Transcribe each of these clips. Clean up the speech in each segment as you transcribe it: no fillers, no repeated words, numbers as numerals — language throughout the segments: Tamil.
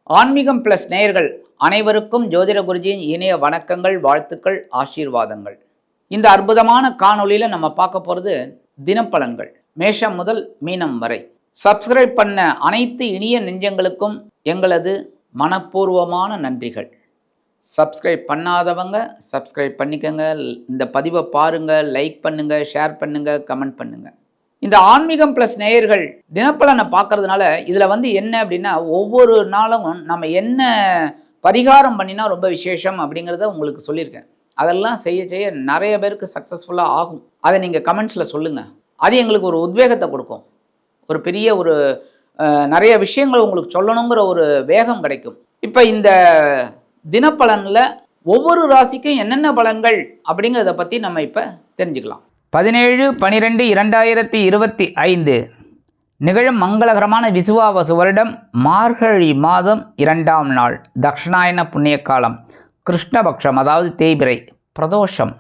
ஆன்மீகம் பிளஸ் நேயர்கள் அனைவருக்கும் ஜோதிட குருஜியின் இணைய வணக்கங்கள், வாழ்த்துக்கள், ஆசீர்வாதங்கள். இந்த அற்புதமான காணொளியில நம்ம பார்க்க போறது தினப்பலன்கள், மேஷம் முதல் மீனம் வரை. சப்ஸ்கிரைப் பண்ண அனைத்து இனிய நெஞ்சங்களுக்கும் எங்களது மனப்பூர்வமான நன்றிகள். சப்ஸ்கிரைப் பண்ணாதவங்க சப்ஸ்கிரைப் பண்ணிக்கங்க. இந்த பதிவை பாருங்க, லைக் பண்ணுங்க, ஷேர் பண்ணுங்க, கமெண்ட் பண்ணுங்க. இந்த ஆன்மீகம் பிளஸ் நேயர்கள் தினப்பலனை பார்க்கறதுனால இதில் என்ன அப்படின்னா, ஒவ்வொரு நாளும் நம்ம என்ன பரிகாரம் பண்ணினா ரொம்ப விசேஷம் அப்படிங்கிறத உங்களுக்கு சொல்லியிருக்கேன். அதெல்லாம் செய்ய செய்ய நிறைய பேருக்கு சக்ஸஸ்ஃபுல்லாக ஆகும். அதை நீங்கள் கமெண்ட்ஸில் சொல்லுங்கள். அது எங்களுக்கு ஒரு உத்வேகத்தை கொடுக்கும். ஒரு பெரிய நிறைய விஷயங்கள் உங்களுக்கு சொல்லணுங்கிற ஒரு வேகம் கிடைக்கும். இப்போ இந்த தினப்பலனில் ஒவ்வொரு ராசிக்கும் என்னென்ன பலன்கள் அப்படிங்கிறத பற்றி நம்ம இப்போ தெரிஞ்சுக்கலாம். 17/12/2025 நிகழும் மங்களகரமான விசுவாவசு வருடம் மார்கழி மாதம் 2ஆம் நாள், தக்ஷணாயன புண்ணிய காலம், கிருஷ்ணபக்ஷம், அதாவது தேய்பிறை, பிரதோஷம்,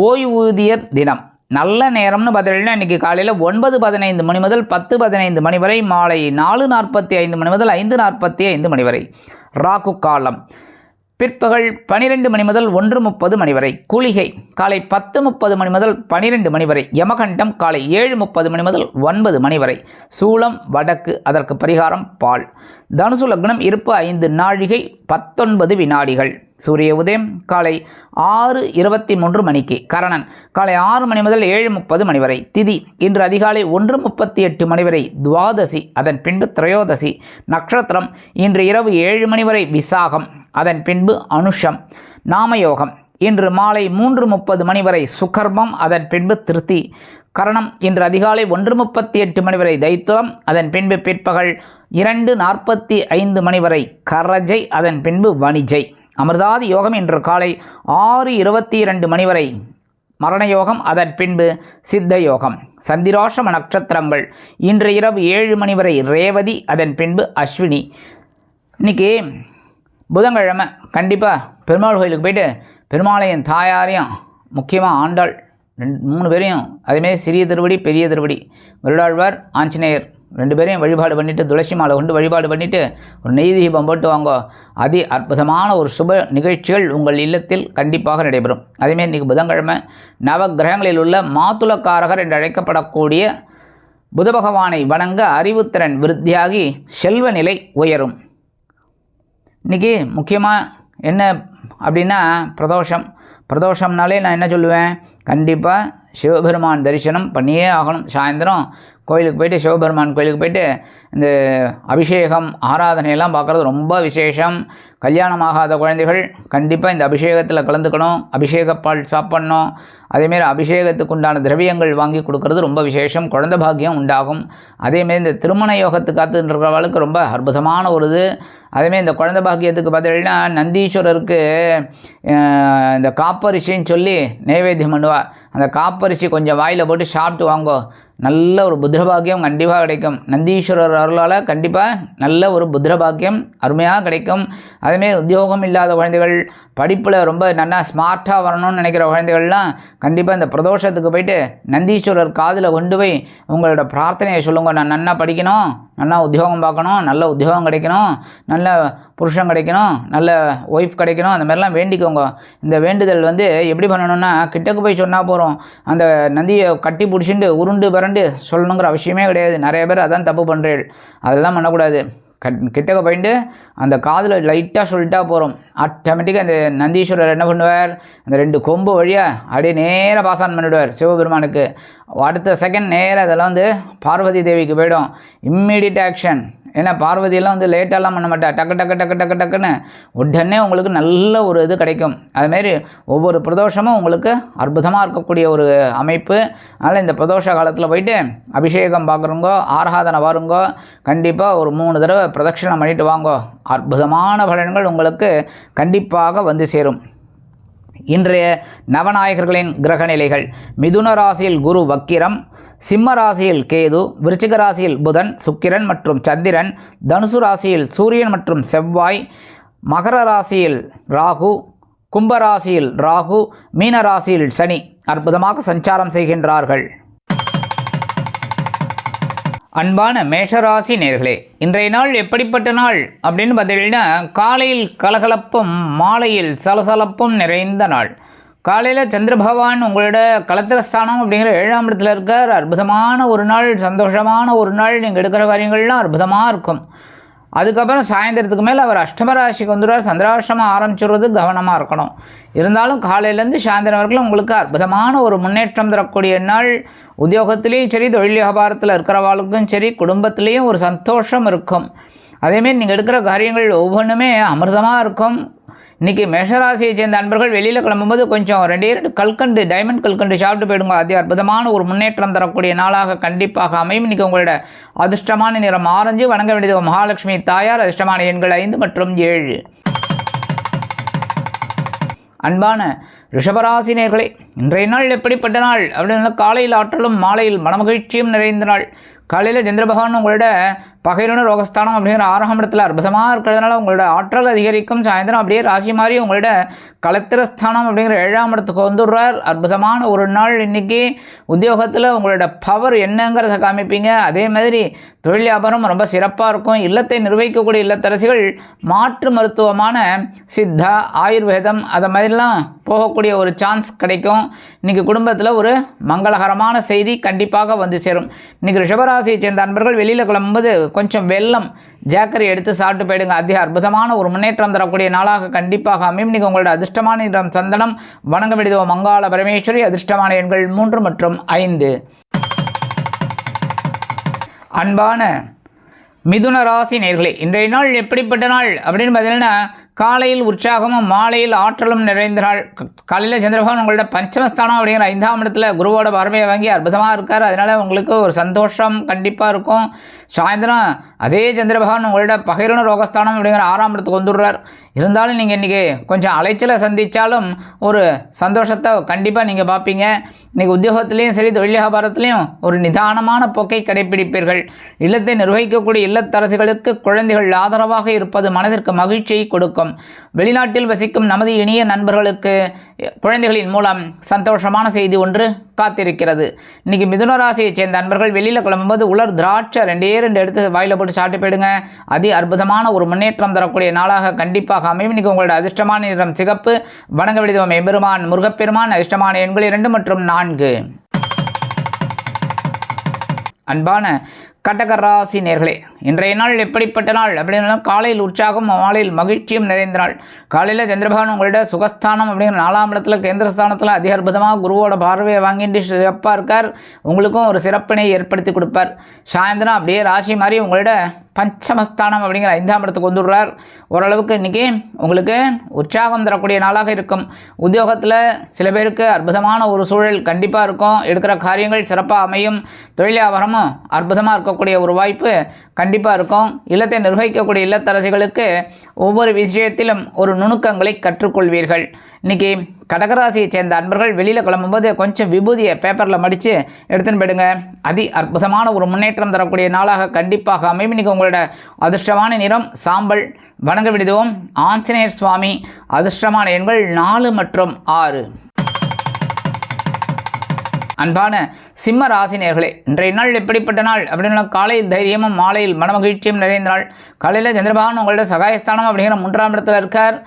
ஓய்வூதியர் தினம். நல்ல நேரம்னு பார்த்தீங்கன்னா இன்றைக்கி காலையில் 9:15 மணி முதல் 10:15 மணி வரை, மாலை 4:45 மணி முதல் 5:45 மணி வரை. ராகு காலம் பிற்பகல் 12 மணி முதல் 1:30 மணி வரை. குளிகை காலை 10:30 மணி முதல் 12 மணி வரை. யமகண்டம் காலை 7:30 மணி முதல் 9 மணி வரை. சூலம் வடக்கு, அதற்கு பரிகாரம் பால். தனுசு லக்னம், இருப்பு 5 நாழிகை 19 வினாடிகள். சூரிய உதயம் காலை 6:23 மணிக்கு. கரணன் காலை 6 மணி முதல் 7:30 மணி வரை. திதி இன்று அதிகாலை 1:38 மணி வரை துவாதசி, அதன் பின்பு திரையோதசி. நட்சத்திரம் இன்று இரவு 7 மணி வரை விசாகம், அதன் பின்பு அனுஷம். நாமயோகம் இன்று மாலை 3:30 மணி வரை சுகர்மம், அதன் பின்பு திருத்தி. கரணம் இன்று அதிகாலை 1:38 மணி வரை தைத்துவம், அதன் பின்பு பிற்பகல் 2:45 மணி வரை கரஜை, அதன் பின்பு வணிஜை. அமிர்தாதி யோகம் இன்று காலை 6:22 மணி வரை மரணயோகம், அதன் பின்பு சித்த யோகம். சந்திராஷ்டம நட்சத்திரங்கள் இன்று இரவு 7 மணி வரை ரேவதி, அதன் பின்பு அஸ்வினி. இன்றைக்கி புதன்கிழமை கண்டிப்பாக பெருமாள் கோயிலுக்கு போயிட்டு பெருமாளையும் தாயாரையும், முக்கியமாக ஆண்டாள் 3 பேரையும், அதேமாரி சிறிய திருவடி பெரிய திருவடி, கருடாழ்வார், ஆஞ்சநேயர் 2 பேரையும் வழிபாடு பண்ணிவிட்டு, துளசி மாலை கொண்டு வழிபாடு பண்ணிவிட்டு ஒரு நெய் தீபம் போட்டு வாங்க. அதி அற்புதமான ஒரு சுப நிகழ்ச்சிகள் உங்கள் இல்லத்தில் கண்டிப்பாக நடைபெறும். அதேமாரி இன்றைக்கி புதன்கிழமை நவ கிரகங்களில் உள்ள மாதுளக்காரகர் என்று அழைக்கப்படக்கூடிய புத பகவானை வணங்க அறிவுத்திறன் விருத்தியாகி செல்வ நிலை உயரும். இன்றைக்கி முக்கியமாக என்ன அப்படின்னா பிரதோஷம்னாலே நான் என்ன சொல்லுவேன், கண்டிப்பாக சிவபெருமான் தரிசனம் பண்ணியே ஆகணும். சாயந்தரம் கோயிலுக்கு போய்ட்டு, சிவபெருமான் கோயிலுக்கு போய்ட்டு இந்த அபிஷேகம் ஆராதனையெல்லாம் பார்க்குறது ரொம்ப விசேஷம். கல்யாணமாகாத குழந்தைகள் கண்டிப்பாக இந்த அபிஷேகத்தில் கலந்துக்கணும், அபிஷேகப்பால் சாப்பிட்ணும். அதேமாரி அபிஷேகத்துக்கு உண்டான திரவியங்கள் வாங்கி கொடுக்கறது ரொம்ப விசேஷம், குழந்தை பாக்கியம் உண்டாகும். அதேமாரி இந்த திருமண யோகத்துக்கு காத்துன்றவர்களுக்கு ரொம்ப அற்புதமான ஒரு இது. அதேமாரி இந்த குழந்தை பாக்கியத்துக்கு பார்த்தீங்கன்னா நந்தீஸ்வரருக்கு இந்த காப்பரிசின்னு சொல்லி நைவேத்தியம் பண்ணுவாள். அந்த காப்பரிசி கொஞ்சம் வாயில் போட்டு சாப்பிட்டு வாங்கோ, நல்ல ஒரு புத்திரபாக்கியம் கண்டிப்பாக கிடைக்கும். நந்தீஸ்வரர் அருளால் கண்டிப்பாக நல்ல ஒரு புத்திரபாக்கியம் அருமையாக கிடைக்கும். அதேமாரி உத்தியோகம் இல்லாத குழந்தைகள், படிப்பில் ரொம்ப நல்லா ஸ்மார்ட்டாக வரணும்னு நினைக்கிற குழந்தைகள்லாம் கண்டிப்பாக இந்த பிரதோஷத்துக்கு போயிட்டு நந்தீஸ்வரர் காதில் கொண்டு போய் உங்களோட பிரார்த்தனையை சொல்லுங்க. நான் நல்லா படிக்கணும், நல்லா உத்தியோகம் பார்க்கணும், நல்ல உத்தியோகம் கிடைக்கணும், நல்ல புருஷன் கிடைக்கணும், நல்ல ஒய்ஃப் கிடைக்கணும், அந்த மாதிரிலாம் வேண்டிக்கோங்க. இந்த வேண்டுதல் எப்படி பண்ணணும்னா, கிட்டக்கு போய் சொன்னால் போகிறோம், அந்த நந்தியை கட்டி பிடிச்சிட்டு உருண்டு பரண்டு சொல்லணுங்கிற அவசியமே கிடையாது. நிறைய பேர் அதான் தப்பு பண்ணுறீர்கள். அதெல்லாம் பண்ணக்கூடாது. கிட்டக்க போயிட்டு அந்த காதில் லைட்டாக சொல்லிட்டா போகிறோம். ஆட்டோமேட்டிக்காக அந்த நந்தீஸ்வரர் என்ன பண்ணுவார், அந்த 2 கொம்பு வழியாக அப்படியே நேராக பாசான் பண்ணிவிடுவார் சிவபெருமானுக்கு. அடுத்த செகண்ட் நேராக அதெல்லாம் பார்வதி தேவிக்கு போயிடும். Immediate action. ஏன்னா பார்வதியெல்லாம் லேட்டாலாம் பண்ண மாட்டா, டக்கு டக்கு டக்கு டக்கு டக்குன்னு உடனே உங்களுக்கு நல்ல ஒரு இது கிடைக்கும். அதுமாரி ஒவ்வொரு பிரதோஷமும் உங்களுக்கு அற்புதமாக இருக்கக்கூடிய ஒரு அமைப்பு. அதனால் இந்த பிரதோஷ காலத்தில் போயிட்டு அபிஷேகம் பார்க்குறவங்கோ, ஆராதனை வாருங்கோ, கண்டிப்பாக ஒரு 3 தடவை பிரதட்சணம் பண்ணிட்டு வாங்கோ. அற்புதமான பலன்கள் உங்களுக்கு கண்டிப்பாக வந்து சேரும். இன்றைய நவநாயகர்களின் கிரக நிலைகள்: மிதுன ராசியில் குரு வக்கிரம், சிம்ம ராசியில் கேது, விருச்சிக ராசியில் புதன், சுக்கிரன் மற்றும் சந்திரன், தனுசு ராசியில் சூரியன் மற்றும் செவ்வாய், மகர ராசியில் ராகு, கும்ப ராசியில் ராகு, மீன ராசியில் சனி அற்புதமாக சஞ்சாரம் செய்கின்றார்கள். அன்பான மேஷராசி நேர்களே, இன்றைய நாள் எப்படிப்பட்ட நாள் அப்படின்னு பார்த்தீங்கன்னா, காலையில் கலகலப்பும் மாலையில் சலசலப்பும் நிறைந்த நாள். காலையில் சந்திர பகவான் உங்களோட கலத்திரஸ்தானம் அப்படிங்கிற 7ஆம் இடத்துல இருக்கார். அற்புதமான ஒரு நாள், சந்தோஷமான ஒரு நாள். நீங்கள் எடுக்கிற காரியங்கள்லாம் அற்புதமாக இருக்கும். அதுக்கப்புறம் சாயந்தரத்துக்கு மேலே அவர் அஷ்டமராசிக்கு வந்துடுவார். சந்திராஷ்டமம் ஆரம்பிச்சுடுறது கவனமாக இருக்கணும். இருந்தாலும் காலையிலேருந்து சாயந்தரம் வரைக்கும் உங்களுக்கு அற்புதமான ஒரு முன்னேற்றம் தரக்கூடிய நாள். உத்தியோகத்திலையும் சரி, தொழில் வியாபாரத்தில் இருக்கிறவாளுக்கும் சரி, குடும்பத்திலையும் ஒரு சந்தோஷம் இருக்கும். அதேமாரி நீங்கள் எடுக்கிற காரியங்கள் ஒவ்வொன்றுமே அமிர்தமாக இருக்கும். இன்றைக்கி மேஷராசியை சேர்ந்த அன்பர்கள் வெளியில் கிளம்பும்போது கொஞ்சம் 2 கல்கண்டு, டைமண்ட் கல்கண்டு சாப்பிட்டு போயிடுங்க. அது அற்புதமான ஒரு முன்னேற்றம் தரக்கூடிய நாளாக கண்டிப்பாக அமையும். இன்றைக்கி உங்களோட அதிர்ஷ்டமான நிறம் ஆரஞ்சு. வணங்க வேண்டியது மகாலட்சுமி தாயார். அதிர்ஷ்டமான எண்கள் 5 மற்றும் 7. அன்பான ரிஷபராசி நேர்களே, இன்றைய நாள் எப்படிப்பட்ட நாள் அப்படின்னு காலையில் ஆற்றலும் மாலையில் மனமகிழ்ச்சியும் நிறைந்த நாள். காலையில் சந்திர பகவான் உங்களோட பகைரன ரோகஸ்தானம் அப்படிங்கிற 6ஆம் இடத்துல அற்புதமாக இருக்கிறதுனால உங்களோட ஆற்றல் அதிகரிக்கும். சாயந்தரம் அப்படியே ராசி மாதிரி உங்களோட கலத்திரஸ்தானம் அப்படிங்கிற 7ஆம் இடத்துக்கு வந்துடுறார். அற்புதமான ஒரு நாள் இன்றைக்கி. உத்தியோகத்தில் உங்களோட பவர் என்னங்கிறத காமிப்பீங்க. அதே மாதிரி தொழில் வியாபாரம் ரொம்ப சிறப்பாக இருக்கும். இல்லத்தை நிர்வகிக்கக்கூடிய இல்லத்தரசிகள் மாற்று மருத்துவமான சித்தா, ஆயுர்வேதம் அதை மாதிரிலாம் போகக்கூடிய ஒரு சான்ஸ் கிடைக்கும். இன்றைக்கி குடும்பத்தில் ஒரு மங்களகரமான செய்தி கண்டிப்பாக வந்து சேரும். இன்றைக்கி ரிஷபராசியை சேர்ந்த அன்பர்கள் வெளியில் கிளம்பும்போது கொஞ்சம் வெல்லம் ஜாக்கரி எடுத்து சாப்பிட்டு போயிடுங்க. அதிக அற்புதமான ஒரு முன்னேற்றம் தரக்கூடிய நாளாக கண்டிப்பாக அமையும். இன்றைக்கி உங்களோட அதிர்ஷ்டமான நிறம் சந்தனம். வணங்க வேண்டியது மங்காள பரமேஸ்வரி. அதிர்ஷ்டமான எண்கள் 3 மற்றும் 5. அன்பான மிதுன ராசி நேர்களே, இன்றைய நாள் எப்படிப்பட்ட நாள் அப்படின்னு பார்த்தீங்கன்னா, காலையில் உற்சாகமும் மாலையில் ஆற்றலும் நிறைந்த நாள். காலையில் சந்திரபகவான் உங்களோட பஞ்சமஸ்தானம் அப்படிங்கிற 5ஆம் இடத்துல குருவோட பார்வையை வாங்கி அற்புதமாக இருக்கார். அதனால் உங்களுக்கு ஒரு சந்தோஷம் கண்டிப்பாக இருக்கும். சாயந்தரம் அதே சந்திரபகவான் உங்களோட பகைரன ரோகஸ்தானம் அப்படிங்கிற 6ஆம் இடத்துக்கு வந்துடுறார். இருந்தாலும் நீங்கள் இன்றைக்கி கொஞ்சம் அலைச்சலை சந்தித்தாலும் ஒரு சந்தோஷத்தை கண்டிப்பாக நீங்கள் பார்ப்பீங்க. இன்றைக்கி உத்தியோகத்திலையும் சரி, தொழில் வியாபாரத்திலையும் ஒரு நிதானமான போக்கை கடைப்பிடிப்பீர்கள். இல்லத்தை நிர்வகிக்கக்கூடிய இல்லத்தரசிகளுக்கு குழந்தைகள் ஆதரவாக இருப்பது மனதிற்கு மகிழ்ச்சியை கொடுக்கும். வெளிநாட்டில் வசிக்கும் நமது இனிய நண்பர்களுக்கு குழந்தைகளின் மூலம் சந்தோஷமான செய்தி ஒன்று காத்திருக்கிறது. இன்றைக்கி மிதுன ராசியைச் சேர்ந்த நண்பர்கள் வெளியில் கிளம்பும்போது உலர் திராட்சை 2 எடுத்து வாயில் போட்டு சாப்பிட்டு போயிடுங்க. அதி அற்புதமான ஒரு முன்னேற்றம் தரக்கூடிய நாளாக கண்டிப்பாக அமையும். இன்றைக்கி உங்களோட அதிர்ஷ்டமான நிறம் சிகப்பு. வணங்க வேண்டியது எம்பெருமான் முருகப்பெருமான். அதிர்ஷ்டமான எண்கள் 2 மற்றும் 4. அன்பான கடகராசி நேர்களே, இன்றைய நாள் எப்படிப்பட்ட நாள் அப்படின்னா, காலையில் உற்சாகம் மாலையில் மகிழ்ச்சியும் நிறைந்த நாள். காலையில் சந்திரபகவான் உங்களோட சுகஸ்தானம் அப்படிங்கிற 4ஆம் இடத்துல கேந்திரஸ்தானத்தில் அதிக அற்புதமாக குருவோட பார்வையை வாங்கிட்டு சிறப்பாக இருக்கார். உங்களுக்கும் ஒரு சிறப்பினை ஏற்படுத்தி கொடுப்பார். சாயந்தரம் அப்படியே ராசி மாதிரி உங்களோட பஞ்சமஸ்தானம் அப்படிங்கிற 5ஆம் இடத்துக்கு வந்துடுறார். ஓரளவுக்கு இன்றைக்கி உங்களுக்கு உற்சாகம் தரக்கூடிய நாளாக இருக்கும். உத்தியோகத்தில் சில பேருக்கு அற்புதமான ஒரு சூழல் கண்டிப்பாக இருக்கும். எடுக்கிற காரியங்கள் சிறப்பாக அமையும். தொழில் வியாபாரமும் அற்புதமாக இருக்கக்கூடிய ஒரு வாய்ப்பு கண்டிப்பாக இருக்கும். இல்லத்தை நிர்வகிக்கக்கூடிய இல்லத்தரசிகளுக்கு ஒவ்வொரு விஷயத்திலும் ஒரு நுணுக்கங்களை கற்றுக்கொள்வீர்கள். இன்றைக்கி கடகராசியை சேர்ந்த அன்பர்கள் வெளியில் கிளம்பும்போது கொஞ்சம் விபூதியை பேப்பரில் மடித்து எடுத்துன்னு போயிடுங்க. அதி அற்புதமான ஒரு முன்னேற்றம் தரக்கூடிய நாளாக கண்டிப்பாக அமையும். இன்றைக்கி உங்களோட அதிர்ஷ்டமான நிறம் சாம்பல். வணங்க விடுவோம் ஆஞ்சநேயர் சுவாமி. அதிர்ஷ்டமான எண்கள் 4 மற்றும் 6. அன்பான சிம்ம ராசினியர்களே, இன்றைய நாள் எப்படிப்பட்ட நாள் அப்படின்னா, காலையில் தைரியமும் மாலையில் மனமகிழ்ச்சியும் நிறைந்த நாள். காலையில் சந்திரபகவான் உங்களோட சகாயஸ்தானம் அப்படிங்கிற 3ஆம் இடத்துல இருக்கார்.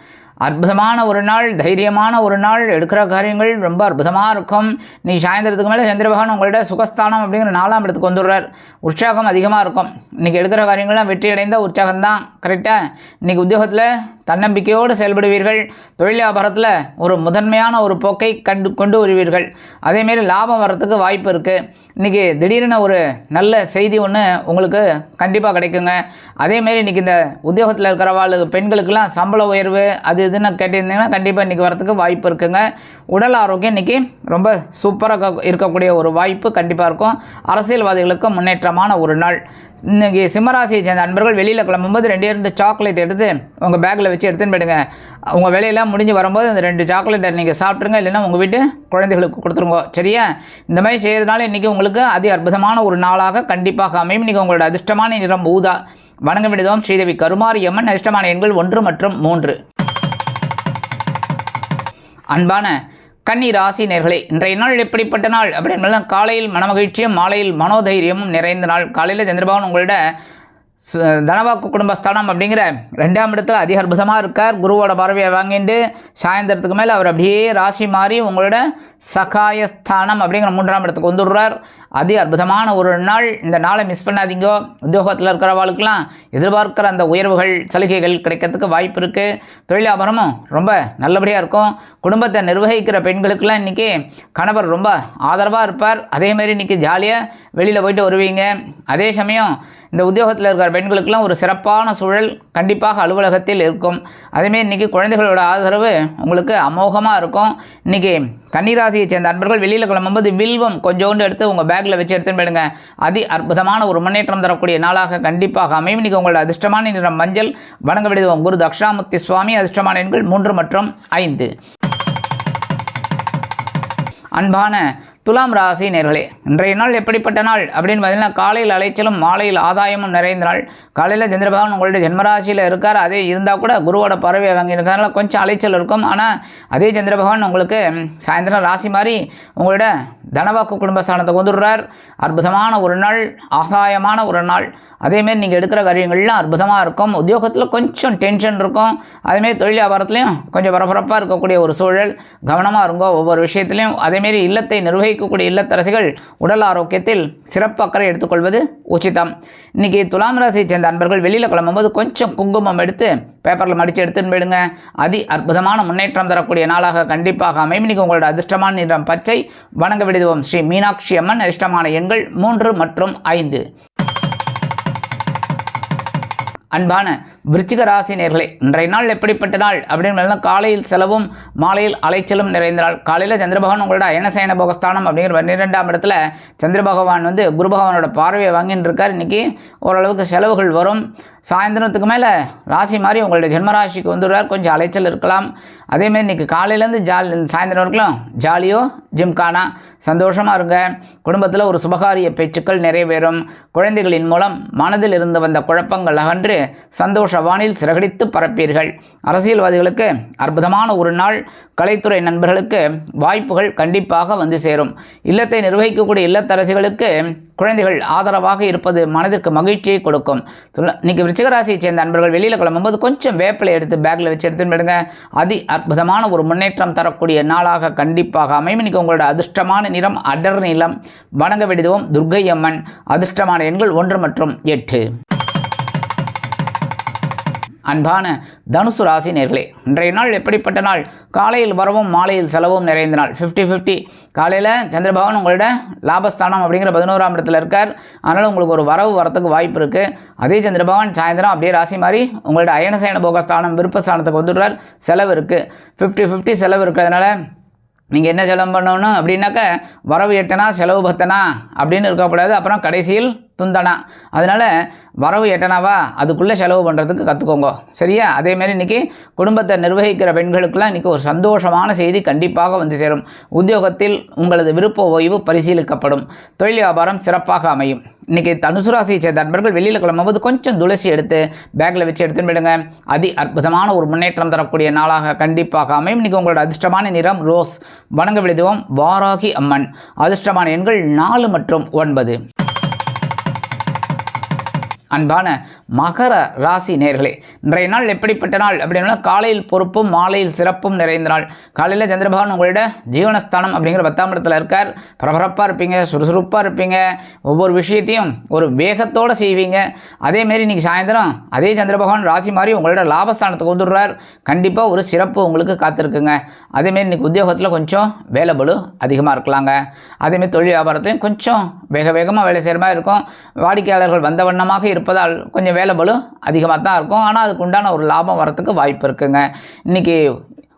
அற்புதமான ஒரு நாள், தைரியமான ஒரு நாள். எடுக்கிற காரியங்கள் ரொம்ப அற்புதமாக இருக்கும். நீ சாயந்தரத்துக்கு மேலே சந்திரபகவான் உங்களோட சுகஸ்தானம் அப்படிங்கிற 4ஆம் இடத்துக்கு வந்துடுறார். உற்சாகம் அதிகமாக இருக்கும். இன்றைக்கி எடுக்கிற காரியங்கள்லாம் வெற்றி அடைந்த உற்சாகம்தான். கரெக்டாக இன்றைக்கி உத்தியோகத்தில் தன்னம்பிக்கையோடு செயல்படுவீர்கள். தொழில் வியாபாரத்தில் ஒரு முதன்மையான ஒரு போக்கை கொண்டு வருவீர்கள். அதேமாரி லாபம் வர்றதுக்கு வாய்ப்பு இருக்குது. இன்றைக்கி திடீர்னு ஒரு நல்ல செய்தி ஒன்று உங்களுக்கு கண்டிப்பாக கிடைக்குங்க. அதேமாரி இன்றைக்கி இந்த உத்தியோகத்தில் இருக்கிறவாளுக்கு பெண்களுக்கெல்லாம் சம்பள உயர்வு அது இதுன்னு கேட்டிருந்தீங்கன்னா கண்டிப்பாக இன்றைக்கி வரத்துக்கு வாய்ப்பு இருக்குங்க. உடல் ஆரோக்கியம் இன்றைக்கி ரொம்ப சூப்பராக இருக்கக்கூடிய ஒரு வாய்ப்பு கண்டிப்பாக இருக்கும். அரசியல்வாதிகளுக்கு முன்னேற்றமான ஒரு நாள். இன்றைக்கி சிம்மராசியை சேர்ந்த நண்பர்கள் வெளியில் கிளம்பும்போது 2 சாக்லேட் எடுத்து உங்கள் பேக்கில் வச்சு எடுத்துன்னு போயிடுங்க. உங்கள் வேலையெல்லாம் முடிஞ்சு வரும்போது அந்த 2 சாக்லேட்டை நீங்கள் சாப்பிட்ருங்க. இல்லைன்னா உங்கள் வீட்டு குழந்தைகளுக்கு கொடுத்துருங்க. சரியா? இந்த மாதிரி செய்கிறதுனால இன்றைக்கி உங்களுக்கு அதி அற்புதமான ஒரு நாளாக கண்டிப்பாக அமையும். இன்றைக்கி உங்களோட அதிர்ஷ்டமான நிறம் ஊதா. வணங்க விடுதோம் ஸ்ரீதேவி கருமாரியம்மன். அதிர்ஷ்டமான எண்கள் 1 மற்றும் 3. அன்பான கன்னி ராசி நேர்களே, இன்றைய நாள் எப்படிப்பட்ட நாள் அப்படின்னு காலையில் மனமகிழ்ச்சியும் மாலையில் மனோதைரியமும் நிறைந்த நாள். காலையில் சந்திரபகவான் உங்களோட தனவாக்கு குடும்பஸ்தானம் அப்படிங்கிற 2ஆம் இடத்துல அதிக அற்புதமாக இருக்கார். குருவோட பார்வையை வாங்கிட்டு சாயந்தரத்துக்கு மேலே அவர் அப்படியே ராசி மாறி உங்களோட சகாயஸ்தானம் அப்படிங்கிற 3ஆம் இடத்துக்கு வந்துடுறார். அதி அற்புதமான ஒரு நாள். இந்த நாளை மிஸ் பண்ணாதீங்க. உத்தியோகத்தில் இருக்கிறவாளுக்கெல்லாம் எதிர்பார்க்குற அந்த உயர்வுகள் சலுகைகள் கிடைக்கிறதுக்கு வாய்ப்பு இருக்குது. தொழிலாபரமும் ரொம்ப நல்லபடியாக இருக்கும். குடும்பத்தை நிர்வகிக்கிற பெண்களுக்கெல்லாம் இன்றைக்கி கணவர் ரொம்ப ஆதரவாக இருப்பார். அதேமாதிரி இன்றைக்கி ஜாலியாக வெளியில் போயிட்டு வருவீங்க. அதே சமயம் இந்த உத்தியோகத்தில் இருக்கிற பெண்களுக்கெல்லாம் ஒரு சிறப்பான சூழல் கண்டிப்பாக அலுவலகத்தில் இருக்கும். அதேமாரி இன்றைக்கி குழந்தைகளோட ஆதரவு உங்களுக்கு அமோகமாக இருக்கும். இன்றைக்கி கன்னிராசியை சேர்ந்த அன்பர்கள் வெளியில் கிளம்பும்போது வில்வம் கொஞ்சோண்டு எடுத்து உங்கள் பேக்கில் வச்சு எடுத்துன்னு போயிடுங்க. அதி அற்புதமான ஒரு முன்னேற்றம் தரக்கூடிய நாளாக கண்டிப்பாக அமையும். இன்றைக்கி உங்களோட அதிர்ஷ்டமான நிறம் மஞ்சள். வணங்க விடுவோம் குரு தக்ஷாமூர்த்தி சுவாமி. அதிர்ஷ்டமான எண்கள் 3 மற்றும் 5. அன்பான துலாம் ராசி நேர்களே, இன்றைய நாள் எப்படிப்பட்ட நாள் அப்படின்னு பார்த்தீங்கன்னா காலையில் அலைச்சலும் மாலையில் ஆதாயமும் நிறைந்த நாள். காலையில் சந்திரபகவான் உங்களுடைய ஜென்மராசியில் இருக்கார். அதே இருந்தால் கூட குருவோட பறவை வாங்கியிருக்கிறதுனால கொஞ்சம் அலைச்சல் இருக்கும். ஆனால் அதே சந்திரபகவான் உங்களுக்கு சாயந்தரம் ராசி மாதிரி உங்களோட தனவாக்கு குடும்பஸ்தானத்துக்கு வந்துடுறார். அற்புதமான ஒரு நாள், ஆதாயமான ஒரு நாள். அதேமாரி நீங்கள் எடுக்கிற காரியங்கள்லாம் அற்புதமாக இருக்கும். உத்தியோகத்தில் கொஞ்சம் டென்ஷன் இருக்கும். அதேமாரி தொழில் வியாபாரத்துலையும் கொஞ்சம் பரபரப்பாக இருக்கக்கூடிய ஒரு சூழல். கவனமாக இருக்கும் ஒவ்வொரு விஷயத்துலையும். அதேமாரி இல்லத்தை நிர்வகிக்கக்கூடிய இல்லத்தரசிகள் உடல் ஆரோக்கியத்தில் சிறப்பு அக்கறை எடுத்துக்கொள்வது உச்சிதம். இன்றைக்கி துலாம் ராசியை சேர்ந்த அன்பர்கள் வெளியில் கிளம்பும்போது கொஞ்சம் குங்குமம் எடுத்து பேப்பரில் மடித்து எடுத்துன்னு போயிடுங்க. அதி அற்புதமான முன்னேற்றம் தரக்கூடிய நாளாக கண்டிப்பாக அமையும். இன்றைக்கி உங்களோட அதிர்ஷ்டமான நிறம் பச்சை. வணங்க விடுவோம் ஸ்ரீ மீனாட்சி அம்மன். அதிர்ஷ்டமான எண்கள் 3 மற்றும் 5. அன்பான விருச்சிக ராசி நேர்களே, இன்றைய நாள் எப்படிப்பட்ட நாள் அப்படின்னு காலையில் செலவும் மாலையில் அலைச்சலும் நிறைந்த நாள். காலையில் சந்திரபகவான் உங்களோட அயனசயன போகஸ்தானம் அப்படிங்கிற 12ஆம் இடத்துல சந்திரபகவான் குரு பகவானோட பார்வையை வாங்கின்னு இருக்கார். இன்றைக்கி ஓரளவுக்கு செலவுகள் வரும். சாயந்தரத்துக்கு மேலே ராசி மாதிரி உங்களோட ஜென்மராசிக்கு வந்துடுறார். கொஞ்சம் அலைச்சல் இருக்கலாம். அதேமாரி இன்றைக்கி காலையிலேருந்து சாயந்தரம் வரைக்கும் ஜாலியோ ஜிம்கானா சந்தோஷமாக இருங்க. குடும்பத்தில் ஒரு சுபகாரிய பேச்சுக்கள் நிறைவேறும். குழந்தைகளின் மூலம் மனதில் இருந்து வந்த குழப்பங்கள் அகன்று சந்தோஷ வானில் சிறகடித்து பரப்பீர்கள். அரசியல்வாதிகளுக்கு அற்புதமான ஒரு நாள். கலைத்துறை நண்பர்களுக்கு வாய்ப்புகள் கண்டிப்பாக வந்து சேரும். இல்லத்தை நிர்வகிக்கக்கூடிய இல்லத்தரசிகளுக்கு குழந்தைகள் ஆதரவாக இருப்பது மனதிற்கு மகிழ்ச்சியை கொடுக்கும். இன்றைக்கி விருச்சிகராசியை சேர்ந்த அன்பர்கள் வெளியில் கிளம்பும்போது கொஞ்சம் வேப்பிலை எடுத்து பேக்கில் வச்சு எடுத்துன்னு போயிடுங்க. அதி அற்புதமான ஒரு முன்னேற்றம் தரக்கூடிய நாளாக கண்டிப்பாக அமையும். இன்றைக்கி உங்களோட அதிர்ஷ்டமான நிறம் அடர் நீலம். வணங்க விடுவோம் துர்க்கை அம்மன். அதிர்ஷ்டமான எண்கள் 1 மற்றும் 8. அன்பான தனுசு ராசி நேர்களே, இன்றைய நாள் எப்படிப்பட்ட நாள்? காலையில் வரவும் மாலையில் செலவும் நிறைந்த நாள். 50-50. காலையில் சந்திரபகவான் உங்களோட லாபஸ்தானம் அப்படிங்கிற 11ஆம் இடத்துல இருக்கார். அதனால் உங்களுக்கு ஒரு வரத்துக்கு வாய்ப்பு இருக்குது. அதே சந்திரபகவான் சாயந்தரம் அப்படியே ராசி மாதிரி உங்களோட அயனசயன போகஸ்தானம் விருப்பஸ்தானத்துக்கு வந்துடுறார். செலவு இருக்குது. 50-50 செலவு இருக்கிறதுனால நீங்கள் என்ன செலவு பண்ணணும் அப்படின்னாக்க வரவு 8 செலவு 10 அப்படின்னு இருக்கக்கூடாது. அப்புறம் கடைசியில் துந்தனா. அதனால் வரவு 8 அதுக்குள்ளே செலவு பண்ணுறதுக்கு கற்றுக்கோங்க, சரியா? அதேமாரி இன்றைக்கி குடும்பத்தை நிர்வகிக்கிற பெண்களுக்கெல்லாம் இன்றைக்கி ஒரு சந்தோஷமான செய்தி கண்டிப்பாக வந்து சேரும். உத்தியோகத்தில் உங்களது விருப்ப ஓய்வு பரிசீலிக்கப்படும். தொழில் வியாபாரம் சிறப்பாக அமையும். இன்றைக்கி தனுசு ராசியை சேர்ந்த நண்பர்கள் வெளியில் கிளம்பும்போது கொஞ்சம் துளசி எடுத்து பேக்கில் வச்சு எடுத்துன்னு போயிடுங்க. அதி அற்புதமான ஒரு முன்னேற்றம் தரக்கூடிய நாளாக கண்டிப்பாக அமையும். இன்றைக்கி உங்களோட அதிர்ஷ்டமான நிறம் ரோஸ். வணங்க விடுவோம் வாராகி அம்மன். அதிர்ஷ்டமான எண்கள் 4 மற்றும் 9. அன்பான மகர ராசி நேர்களே, இன்றைய நாள் எப்படிப்பட்ட நாள் அப்படின்னா காலையில் பொறுப்பும் மாலையில் சிறப்பும் நிறைந்த நாள். காலையில் சந்திரபகவான் உங்களோட ஜீவனஸ்தானம் அப்படிங்கிற 10ஆம் இடத்துல இருக்கார். பரபரப்பாக இருப்பீங்க, சுறுசுறுப்பாக இருப்பீங்க. ஒவ்வொரு விஷயத்தையும் ஒரு வேகத்தோடு செய்வீங்க. அதேமாரி இன்றைக்கி சாயந்தரம் அதே சந்திரபகவான் ராசி மாதிரி உங்களோட லாபஸ்தானத்துக்கு வந்துடுறார். கண்டிப்பாக ஒரு சிறப்பு உங்களுக்கு காத்திருக்குங்க. அதேமாரி இன்றைக்கி உத்தியோகத்தில் கொஞ்சம் வேலை பளு அதிகமாக இருக்கலாங்க. அதேமாரி தொழில் வியாபாரத்தையும் கொஞ்சம் வேகமாக வேலை செய்கிற மாதிரி இருக்கும். வாடிக்கையாளர்கள் வந்த வண்ணமாக இருப்பதால் கொஞ்சம் வேலை பளு அதிகமாக தான் இருக்கும். ஆனால் அதுக்கு உண்டான ஒரு லாபம் வரத்துக்கு வாய்ப்பு இருக்குங்க. இன்றைக்கி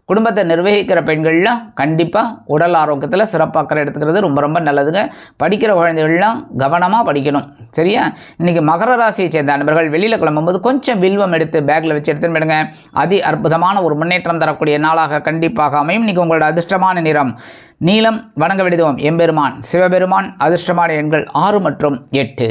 குடும்பத்தை நிர்வகிக்கிற பெண்கள்லாம் கண்டிப்பாக உடல் ஆரோக்கியத்தில் சிறப்பாக எடுத்துக்கிறது ரொம்ப ரொம்ப நல்லதுங்க. படிக்கிற குழந்தைகள்லாம் கவனமாக படிக்கணும், சரியா? இன்றைக்கி மகர ராசியை சேர்ந்த நண்பர்கள் வெளியில் கிளம்பும்போது கொஞ்சம் வில்வம் எடுத்து பேக்கில் வச்சு எடுத்துன்னு போயிடுங்க. அதி அற்புதமான ஒரு முன்னேற்றம் தரக்கூடிய நாளாக கண்டிப்பாக அமையும். இன்றைக்கி உங்களோட அதிர்ஷ்டமான நிறம் நீலம். வணங்க விடுவோம் எம்பெருமான் சிவபெருமான். அதிர்ஷ்டமான எண்கள் 6 மற்றும் 8.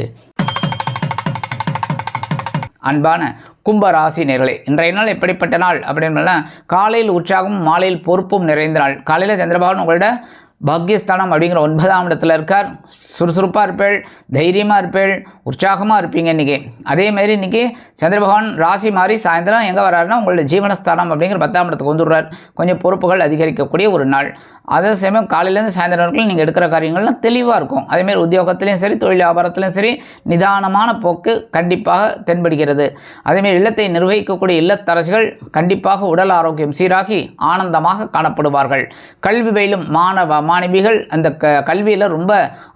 அன்பான கும்பராசி நேர்களே, இன்றைய நாள் எப்படிப்பட்ட நாள் அப்படின்னா, காலையில் உற்சாகமும் மாலையில் பொறுப்பும் நிறைந்த நாள். காலையில் சந்திரபகவான் உங்களோட பாக்யஸ்தானம் அப்படிங்கிற 9ஆம் இடத்துல இருக்கார். சுறுசுறுப்பாக இருப்பேள், தைரியமாக இருப்பேள், உற்சாகமாக இருப்பீங்க இன்றைக்கி. அதேமாதிரி இன்றைக்கி சந்திரபகவான் ராசி மாறி சாயந்தரம் எங்கே வர்றாருன்னா உங்களோட ஜீவனஸ்தானம் அப்படிங்கிற 10ஆம் இடத்துக்கு வந்துடுறார். கொஞ்சம் பொறுப்புகள் அதிகரிக்கக்கூடிய ஒரு நாள். அதே சமயம் காலையிலேருந்து சாயந்தரம் வரைக்கும் நீங்கள் எடுக்கிற காரியங்கள்லாம் தெளிவாக இருக்கும். அதேமாதிரி உத்தியோகத்துலேயும் சரி, தொழில் வியாபாரத்துலையும் சரி, நிதானமான போக்கு கண்டிப்பாக தென்படுகிறது. அதேமாதிரி இல்லத்தை நிர்வகிக்கக்கூடிய இல்லத்தரசிகள் கண்டிப்பாக உடல் ஆரோக்கியம் சீராகி ஆனந்தமாக காணப்படுவார்கள். கல்வி பயிலும் மாணவிகள் அந்த கல்வியில் ரொம்ப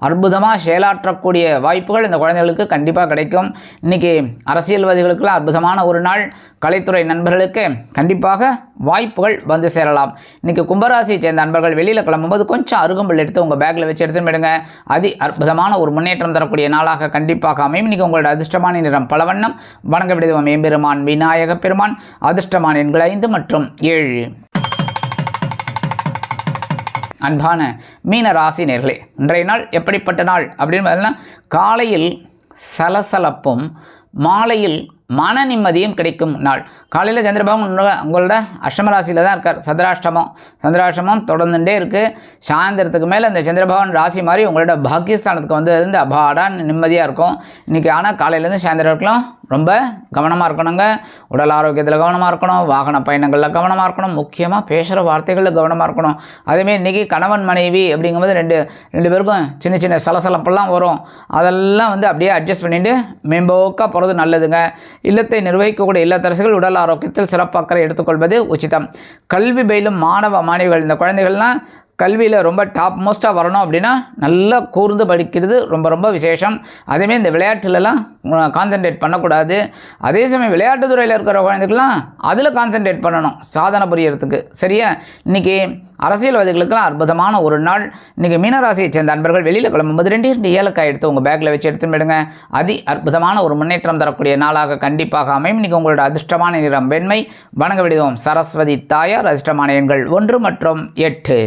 அற்புதமாக செயலாற்றக்கூடிய வாய்ப்புகள் இந்த குழந்தைகளுக்கு கண்டிப்பாக கிடைக்கும். இன்றைக்கி அரசியல்வாதிகளுக்கெல்லாம் அற்புதமான ஒரு நாள். கலைத்துறை நண்பர்களுக்கு கண்டிப்பாக வாய்ப்புகள் வந்து சேரலாம். இன்றைக்கி கும்பராசியை சேர்ந்த நண்பர்கள் வெளியில் கிளம்பும்போது கொஞ்சம் அருகம்புல் எடுத்து உங்கள் பேக்கில் வச்சு எடுத்துன்னு போயிடுங்க. அற்புதமான ஒரு முன்னேற்றம் தரக்கூடிய நாளாக கண்டிப்பாக அமையும். இன்றைக்கி உங்களோட அதிர்ஷ்டமான நிறம் பலவண்ணம். வணங்க விடுவோம் எம்பெருமான் விநாயக பெருமான். அதிர்ஷ்டமான எண்கள் 5 மற்றும் 7. அன்பான மீன ராசி நேர்களே, இன்றைய நாள் எப்படிப்பட்ட நாள் அப்படின்னு பார்த்தீங்கன்னா, காலையில் சலசலப்பும் மாலையில் மன நிம்மதியும் கிடைக்கும் நாள். காலையில் சந்திரபகவான் உங்களோட அஷ்டமராசியில் தான் இருக்கார். சந்திராஷ்டமம் தொடர்ந்துட்டே இருக்குது. சாயந்தரத்துக்கு மேலே இந்த சந்திரபகவான் ராசி மாதிரி உங்களோட பாக்கியஸ்தானத்துக்கு வந்து அபாடா நிம்மதியாக இருக்கும் இன்றைக்கி. ஆனால் காலையிலேருந்து சாயந்தரம் வரைக்கும் ரொம்ப கவனமாக இருக்கணுங்க. உடல் ஆரோக்கியத்தில் கவனமாக இருக்கணும், வாகன பயணங்களில் கவனமாக இருக்கணும், முக்கியமாக பேசுகிற வார்த்தைகளில் கவனமாக இருக்கணும். அதேமாரி இன்றைக்கி கணவன் மனைவி அப்படிங்கும்போது ரெண்டு பேருக்கும் சின்ன சின்ன சலசலப்பெல்லாம் வரும். அதெல்லாம் அப்படியே அட்ஜஸ்ட் பண்ணிவிட்டு மேம்போக்காக போகிறது நல்லதுங்க. இல்லத்தை நிர்வகிக்கக்கூடிய இல்லத்தரசிகள் உடல் ஆரோக்கியத்தில் சிறப்பாக்கறை எடுத்துக்கொள்வது உச்சிதம். கல்வி பயிலும் மாணவிகள், இந்த குழந்தைகள்லாம் கல்வியில் ரொம்ப டாப் மோஸ்ட்டாக வரணும் அப்படின்னா நல்லா கூர்ந்து படிக்கிறது ரொம்ப ரொம்ப விசேஷம். அதேமாதிரி இந்த விளையாட்டுலலாம் கான்சன்ட்ரேட் பண்ணக்கூடாது. அதே சமயம் விளையாட்டு துறையில் இருக்கிற குழந்தைகள்லாம் அதில் கான்சன்ட்ரேட் பண்ணணும் சாதனை புரியறதுக்கு. சரியா? இன்றைக்கி அரசியல்வாதிகளுக்கெல்லாம் அற்புதமான ஒரு நாள். இன்றைக்கி மீனராசியை சேர்ந்த நண்பர்கள் வெளியில் கிளம்பும்போது 2 ஏலக்காய் எடுத்து உங்கள் பேக்கில் வச்சு எடுத்துன்னு போயிடுங்க. அற்புதமான ஒரு முன்னேற்றம் தரக்கூடிய நாளாக கண்டிப்பாக அமையும். இன்றைக்கி உங்களோட அதிர்ஷ்டமான நிறம் வெண்மை. வணங்க விடுவோம் சரஸ்வதி தாயார். அதிர்ஷ்டமான எண்கள் 1 மற்றும் 8.